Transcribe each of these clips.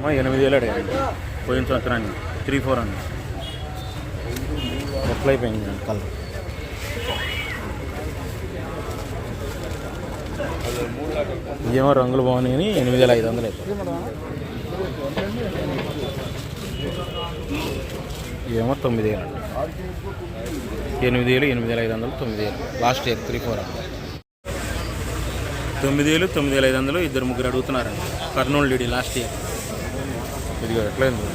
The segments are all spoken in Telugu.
8,000 అడిగారు పోయిన సంవత్సరాన్ని 3-4 అండి. ఎట్లా అయిపోయింది కలర్. ఏమో రంగులు బాగున్నాయని 8,500 అయిపోయింది. ఏమో 9,000 అండి. 8,000, 8,500, 9,000 లాస్ట్ ఇయర్ 3-4 అండి. 9,000, 9,500 ఇద్దరు ముగ్గురు అడుగుతున్నారండి. Kurnool DD last year. ఇదిగో ఎట్లయింది.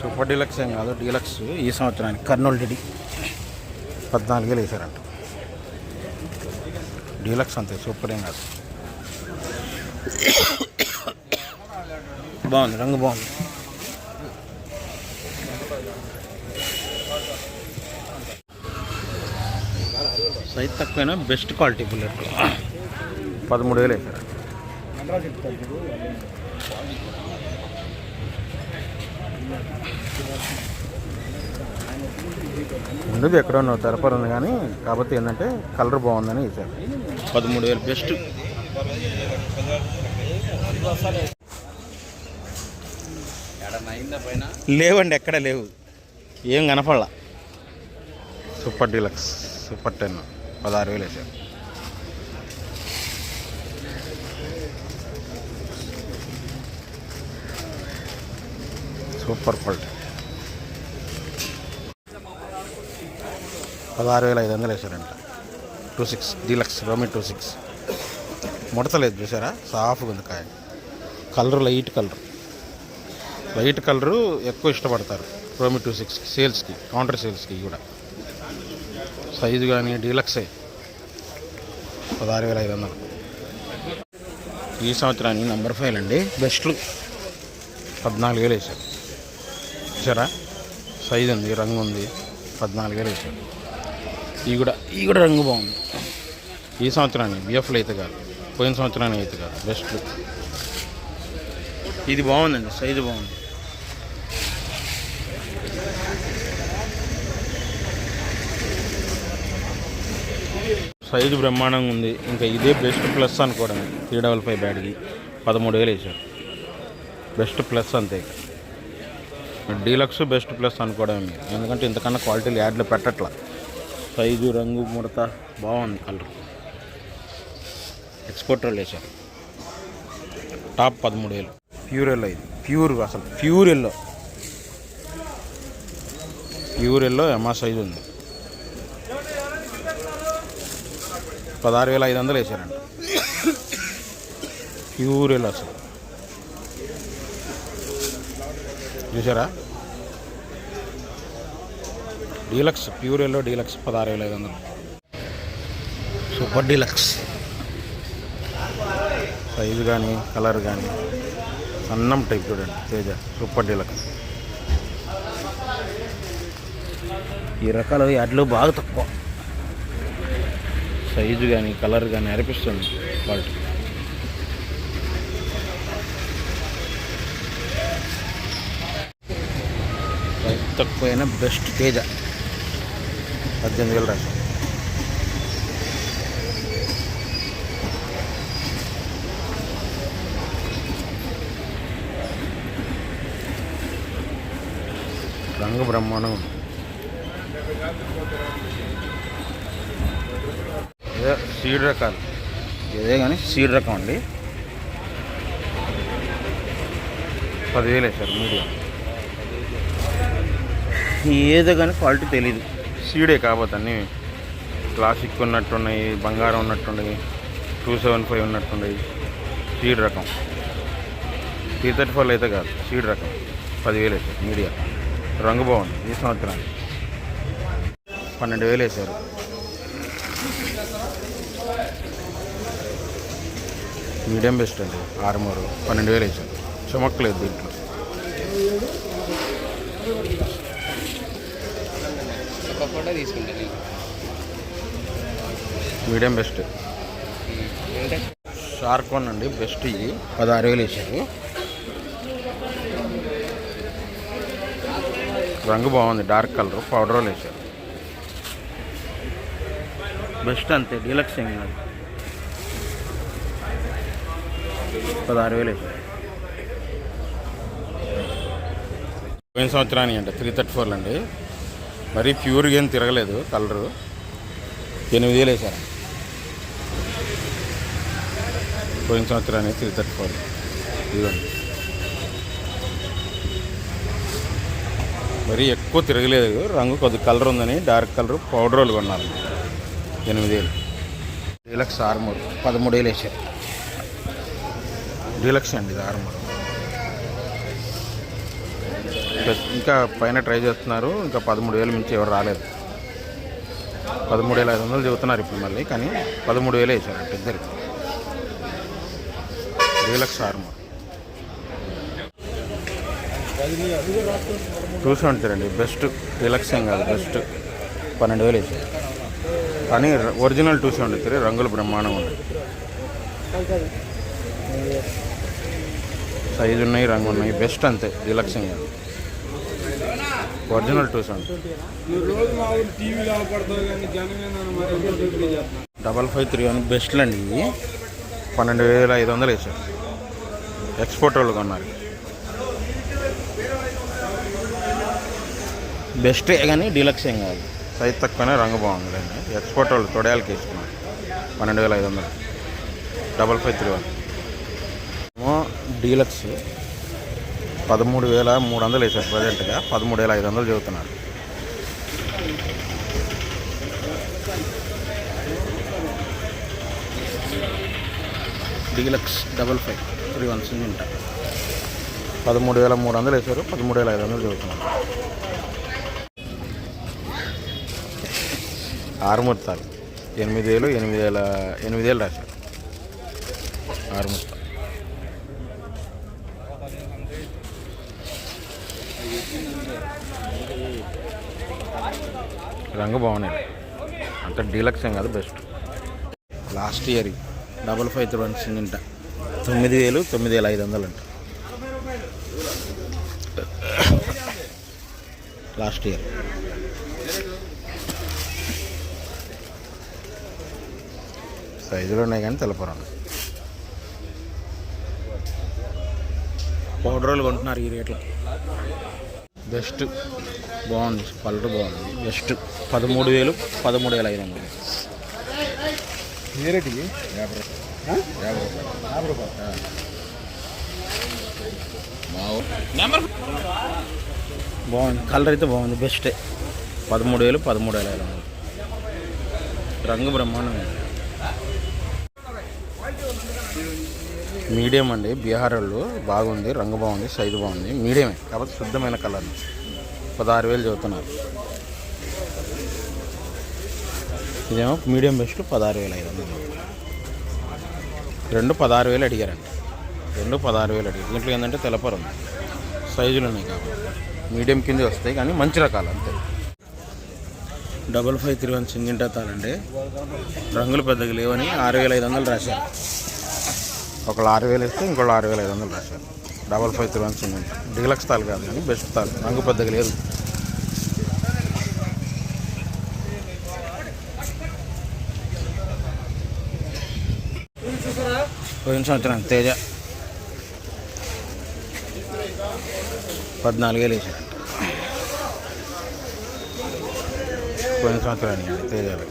సూపర్ డీలక్స్ ఏం కాదు, డీలక్స్ ఈ సంవత్సరానికి కర్నూలు డీడీ 14,000 వేసారంట. డీలక్స్ అంతే, సూపర్ ఏం కాదు. బాగుంది, రంగు బాగుంది. సైజ్ తక్కువైనా బెస్ట్ క్వాలిటీ బుల్లెట్ 13,000 వేసారు. ముందుది ఎక్కడో తెరపరు ఉంది కానీ కాకపోతే ఏంటంటే కలర్ బాగుందని వేసారు. 13,000 బెస్ట్. లేవండి, ఎక్కడ లేవు, ఏం కనపడలా. సూపర్ డీలక్స్ సూపర్ 10 16,000 వేసారు. Super quality 16,500 వేసారంట. 26 డీలక్స్ రోమి 26 ముడతలేదు చూసారా, సాఫ్గా ఉంది కాయ. కలర్ లైట్ కలరు ఎక్కువ ఇష్టపడతారు రోమి 26 సేల్స్కి, కౌంటర్ సేల్స్కి కూడా. సైజు కానీ డీలక్సే 16,500. ఈ సంవత్సరానికి నెంబర్ 5 అండి బెస్ట్లు 14,000 వేసారు. చూసారా, సైజు ఉంది, రంగు ఉంది, 14,000 వేసారు. ఈ కూడా రంగు బాగుంది. ఈ సంవత్సరాన్ని బిఎఫ్లు అయితే కాదు, పోయిన సంవత్సరానికి అయితే కాదు, బెస్ట్లు. ఇది బాగుందండి, సైజు బాగుంది. సైజు బ్రహ్మాండంగా ఉంది. ఇంకా ఇదే బెస్ట్ ప్లస్ అనుకోవడం. 355 బ్యాడ్కి 13,000 వేసారు. బెస్ట్ ప్లస్ అంతే. డీలక్స్ బెస్ట్ ప్లస్ అనుకోవడం మీరు, ఎందుకంటే ఇంతకన్నా క్వాలిటీలు యాడ్లో పెట్టట్లా. సైజు రంగు ముడత బాగుంది, కలర్ ఎక్స్పోర్ట్ వాళ్ళు వేసారు. టాప్ 13,000. ప్యూర్ ఎల్లో, ఇది ప్యూర్, అసలు ప్యూర్ ఎల్లో ఎమ్మా సైజు ఉంది. 16,500 వేసారంట. ప్యూర్ ఎల్లో అసలు చూసారా. Deluxe pure yellow deluxe 16,500. Super deluxe size కానీ కలర్ కానీ అన్నం టైప్ చూడండి. Teja super deluxe. ఈ రకాల యాడ్లు బాగా తక్కువ. సైజు కానీ కలర్ కానీ అనిపిస్తుంది క్వాలిటీ. సైజు తక్కువైనా బెస్ట్ తేజ 18,000 రాశారు. రంగు బ్రహ్మాండం ఉంది. సీడ్ రకాలు ఇదే కానీ సీడ్ రకం అండి. 10,000 వేసారు మీడియం. ఏదో కానీ క్వాలిటీ తెలీదు. సీడే కాకపోతే అన్నీ క్లాసిక్ ఉన్నట్టున్నాయి, బంగారం ఉన్నట్టున్నాయి, 275 ఉన్నట్టున్నాయి. సీడ్ రకం 334 అయితే కాదు, సీడ్ రకం 10,000 వేసారు మీడియం. రంగు బాగుంది. ఈ సంవత్సరానికి 12,000 వేసారు. మీడియం బెస్ట్ అండి. ఆర్మూరు 12,000 వేసారు. చమక్కలేదు దీంట్లో. Medium best. షార్క్ వన్ అండి బెస్ట్. ఇది 16,000 వేసారు. రంగు బాగుంది, డార్క్ కలర్, పౌడర్ వేసారు. బెస్ట్ అంతే, డీలక్స్ ఏం కాదు. 16,000 వేసారు. పోయిన సంవత్సరానికి అంటే 334 అండి. మరీ ప్యూర్గా ఏం తిరగలేదు కలరు. 8,000 వేసారు. పోయిన సంవత్సరానికి 334. ఇదిగోండి, మరీ ఎక్కువ తిరగలేదు. రంగు కొద్ది కలర్ ఉందని డార్క్ కలర్ పౌడర్ వాళ్ళు కొన్నారు. 8,000. డీలక్స్ ఆర్మూర్ 13,000 వేసారు. డీలక్స్ అండి ఇది ఆర్మూర్. ఇంకా పైన ట్రై చేస్తున్నారు. ఇంకా 13,000 మించి ఎవరు రాలేదు. 13,500 చెబుతున్నారు ఇప్పుడు మళ్ళీ, కానీ 13,000 వేసారు అంటే ఇద్దరికి. Deluxe Armoor 273 best. డీలక్స్ ఏం కాదు, బెస్ట్. 12,000 వేసారు. కానీ ఒరిజినల్ 273. రంగులు బ్రహ్మాండంగా ఉన్నాయి, సైజు ఉన్నాయి, రంగు ఉన్నాయి, బెస్ట్ అంతే. డీలక్స్ ఏం కాదు, ఒరిజినల్ 273. 5531 బెస్ట్లు అండి ఇవి. 12,500 వేసారు. ఎక్స్పోర్ట్ వాళ్ళు కొన్నారు. బెస్టే కానీ డీలక్స్ ఏం కాదు, సైజ్ తక్కువనే, రంగు బాగుంది. ఎక్స్పోర్ట్ వాళ్ళు తొడయాలకి వేసుకున్నారు. 12,500. 5531 ఏమో డీలక్స్ 13,300 వేసారు. ప్రజెంట్గా 13,500 చెబుతున్నారు. డీలక్స్ 5531 సింగింట 13,300 వేసారు. 13,500 చెబుతున్నారు. ఆరుమూర్తాలు 8,000, 8,000 రాశారు. ఆరుమూర్తాలు రంగు బాగున్నాయి. అంత డీలక్స్ ఏం కాదు, బెస్ట్. లాస్ట్ ఇయర్ 5531 సింగింట 9,000, 9,500 అంట లాస్ట్ ఇయర్. సైజులు ఉన్నాయి కానీ తెలపరం. పౌడర్లు కొంటున్నారు ఈ రేట్లో. బెస్ట్ బాగుంది, కలర్ బాగుంది, బెస్ట్. 13,000, 13,500. ఏ రేటుకి? 50 రూపాయలు. బాగుంది, కలర్ అయితే బాగుంది, బెస్టే. 13,000, 13,500. రంగు బ్రహ్మాండంగా ఉంది. మీడియం అండి, బీహార్ వాళ్ళు. బాగుంది, రంగు బాగుంది, సైజు బాగుంది, మీడియమే కాబట్టి శుద్ధమైన కలర్. 16,000 చెబుతున్నారు. ఇదేమో మీడియం బెస్ట్ 16,500. రెండు 16,000 అడిగారండి. రెండు 16,000 అడిగారు. దీంట్లో ఏంటంటే తెలపరు ఉంది, సైజులు ఉన్నాయి కాబట్టి మీడియం కింద వస్తాయి, కానీ మంచి రకాలు అంతే. 5531 సింగింటా తాళండి. రంగులు పెద్దగా లేవని 6,500 రాశారు. ఒకళ్ళు 6,000 వేస్తే ఇంకోళ్ళు 6,500 రాశారు. 5531 సింగింట. డీలక్స్ తాలు కాదు కానీ బెస్ట్ తాలు, రంగు పెద్దగా లేదు. పోయిన సంవత్సరం తేజ 14,000 వేసారు. పోయిన సంవత్సరానికి తేజాలు.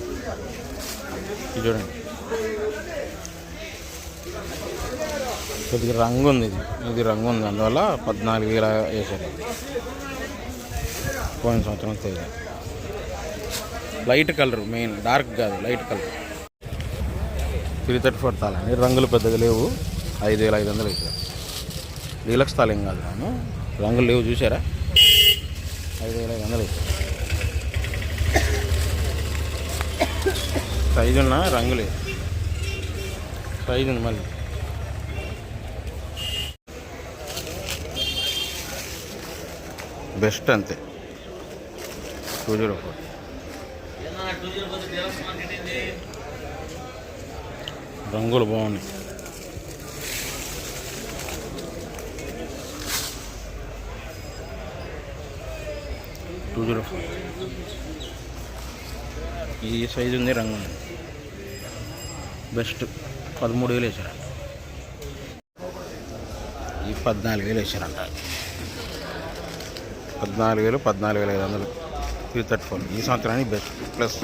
ఇది చూడండి, కొద్దిగా రంగు ఉంది. ఇది రంగు ఉంది, అందువల్ల 14,000 వేసారు. పోయిన సంవత్సరం Teja. Light colour, main dark కాదు, లైట్ కలర్. 334 తాళండి. రంగులు పెద్దగా లేవు. 5,500 వేసారు. డీలక్స్ తాళం కాదు, కానీ రంగులు లేవు, చూసారా? 5,500 వేసారు. సైజు ఉన్న రంగు లేదు, సైజు ఉంది మళ్ళీ. బెస్ట్ అంతే. 204 రంగులు బాగున్నాయి. 204. ఈ సైజు ఉంది, రంగు ఉంది. బెస్ట్ 13,000 వేసారంట. ఈ 14,000 వేసారంట. 14,000, 14,500. 334. ఈ సంవత్సరానికి బెస్ట్ ప్లస్.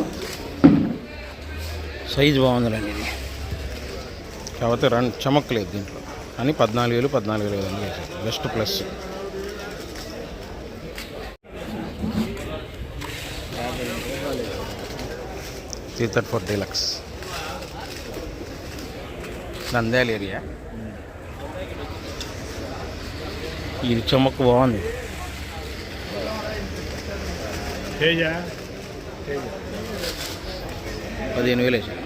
సైజు బాగుందండి ఇది, కాకపోతే చమక్కలేదు దీంట్లో. కానీ 14,000, 14,500 వేసారు. Best plus. 334 deluxe. Nandyal area. ఇది చమక్కు బాగుంది. 15,000 వేసారు.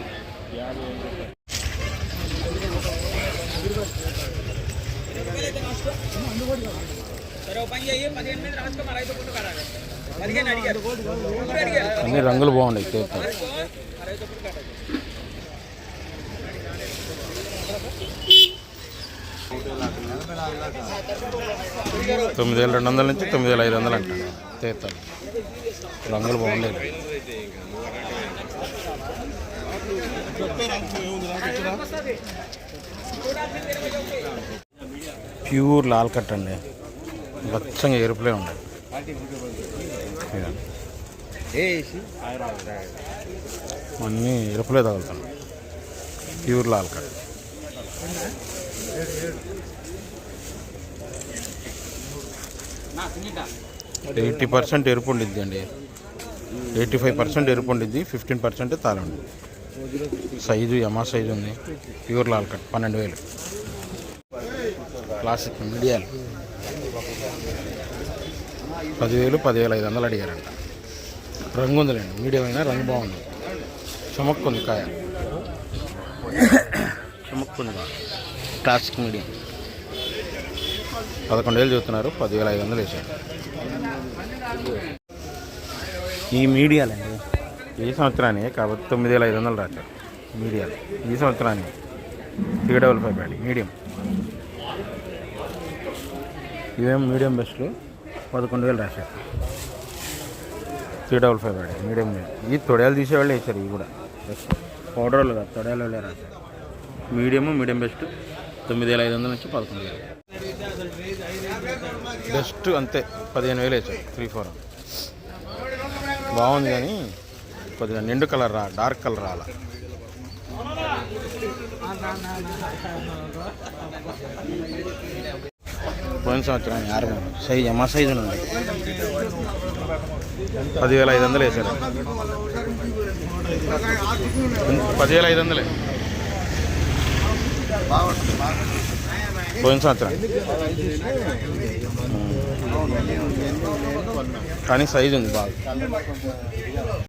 అన్ని రంగులు బాగున్నాయి. తీర్థాలు 9,200 నుంచి 9,500 అంట. తీర్థాలు రంగులు బాగుండేది. ప్యూర్ లాల్ కట్ అండి, బచ్చంగా ఎరుపులే ఉన్నాయి. అన్నీ ఎరుపులే తగులుతున్నాయి. ప్యూర్ లాల్ కట్. ఎయిటీ 80% ఎరుపు ఉండిద్ది అండి. 85% ఎరుపు ఉండిద్ది, 15% తాళండి. సైజు యమా సైజు ఉంది. ప్యూర్ లాల్ కట్ 12,000. క్లాసిక్ మీడియాలు 10,000, 10,500 అడిగారంట. రంగు ఉందిలేండి, మీడియం అయినా రంగు బాగుంది. చమక్కుంది కాయ, చమక్కుంది బాగా. క్లాసిక్ మీడియం 11,000 చెబుతున్నారు. 10,500 వేసారు. ఈ మీడియాలండి ఈ సంవత్సరానికి కాబట్టి 9,500 రాశారు. మీడియాలు ఈ సంవత్సరానికి 355 బ్యాడ్ మీడియం. ఇవేం మీడియం బెస్ట్లు 11,000 రాశారు. 355 బ్యాడ్ మీడియం. ఈ తొడయాలు తీసేవాళ్ళు వేసారు. ఇవి కూడా బెస్ట్ పౌడర్ వాళ్ళు కాదు, తొడయాల వాళ్ళే రాశారు. మీడియం బెస్ట్ 9,500 నుంచి 11,000. బెస్ట్ అంతే 15,000 వేసారు. 3-4 బాగుంది, కానీ కొద్దిగా నిండు కలర్ డార్క్ కలర్ రాలా. పోయిన సంవత్సరం 60 సైజు మా సైజు ఉంది. 10,500 వేసారు. 10,500 పోయిన సంవత్సరం. కానీ సైజు ఉంది బాగా.